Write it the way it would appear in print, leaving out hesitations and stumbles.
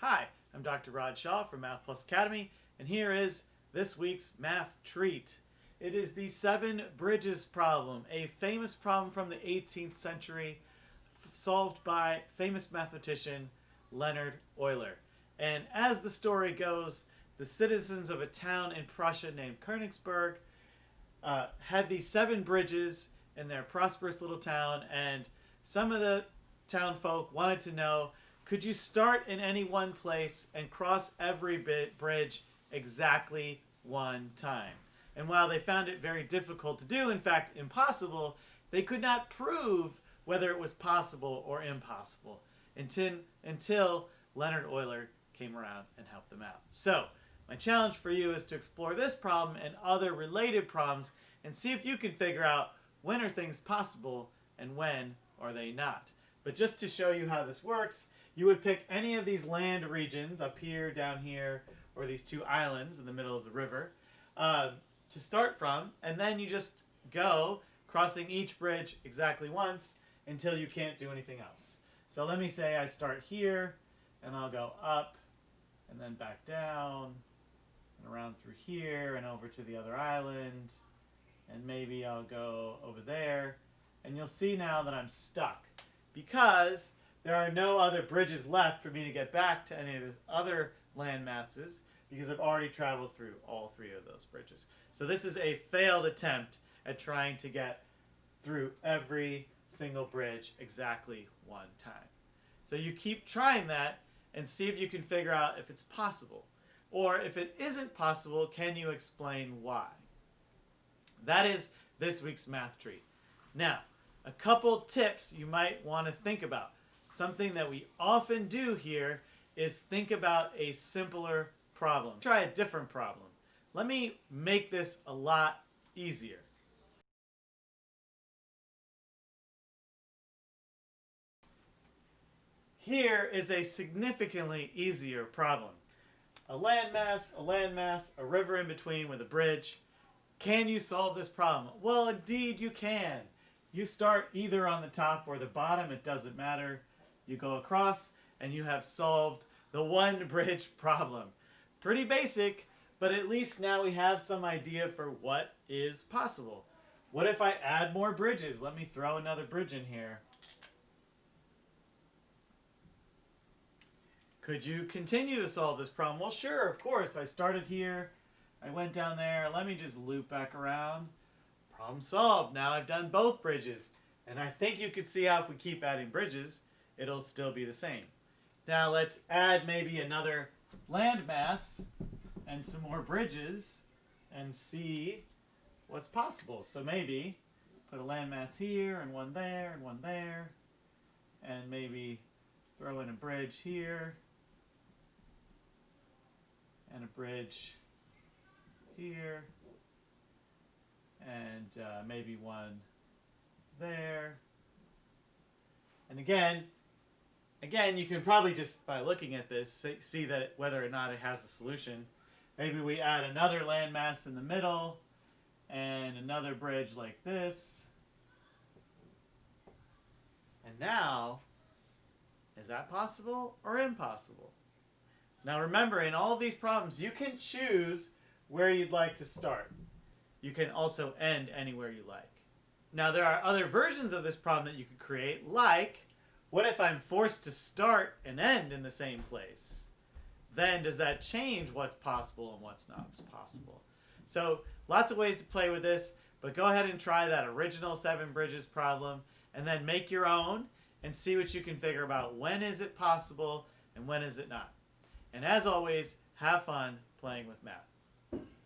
Hi, I'm Dr. Rod Shaw from Math Plus Academy, and here is this week's math treat. It is the seven bridges problem, a famous problem from the 18th century solved by famous mathematician Leonard Euler. And as the story goes, the citizens of a town in Prussia named Konigsberg had these seven bridges in their prosperous little town, and some of the town folk wanted to know, could you start in any one place and cross every bridge exactly one time? And while they found it very difficult to do, in fact impossible, they could not prove whether it was possible or impossible until Leonard Euler came around and helped them out. So my challenge for you is to explore this problem and other related problems and see if you can figure out when are things possible and when are they not. But just to show you how this works, you would pick any of these land regions up here, down here, or these two islands in the middle of the river to start from, and then you just go crossing each bridge exactly once until you can't do anything else. So let me say I start here, and I'll go up, and then back down, and around through here, and over to the other island, and maybe I'll go over there, and you'll see now that I'm stuck, because there are no other bridges left for me to get back to any of these other land masses, because I've already traveled through all three of those bridges. So this is a failed attempt at trying to get through every single bridge exactly one time. So you keep trying that and see if you can figure out if it's possible. Or if it isn't possible, can you explain why? That is this week's math treat. Now, a couple tips you might want to think about. Something that we often do here is think about a simpler problem. Try a different problem. Let me make this a lot easier. Here is a significantly easier problem. A landmass, a river in between with a bridge. Can you solve this problem? Well, indeed you can. You start either on the top or the bottom, it doesn't matter. You go across and you have solved the one bridge problem. Pretty basic, but at least now we have some idea for what is possible. What if I add more bridges? Let me throw another bridge in here. Could you continue to solve this problem? Well, sure, of course. I started here. I went down there. Let me just loop back around. Problem solved. Now I've done both bridges. And I think you could see how if we keep adding bridges, it'll still be the same. Now let's add maybe another landmass and some more bridges and see what's possible. So maybe put a landmass here and one there and one there, and maybe throw in a bridge here and a bridge here, and maybe one there. And again, you can probably just by looking at this see that whether or not it has a solution. Maybe we add another landmass in the middle and another bridge like this. And now, is that possible or impossible? Now remember, in all of these problems, you can choose where you'd like to start. You can also end anywhere you like. Now there are other versions of this problem that you could create, like, what if I'm forced to start and end in the same place? Then does that change what's possible and what's not possible? So lots of ways to play with this, but go ahead and try that original seven bridges problem and then make your own and see what you can figure about when is it possible and when is it not. And as always, have fun playing with math.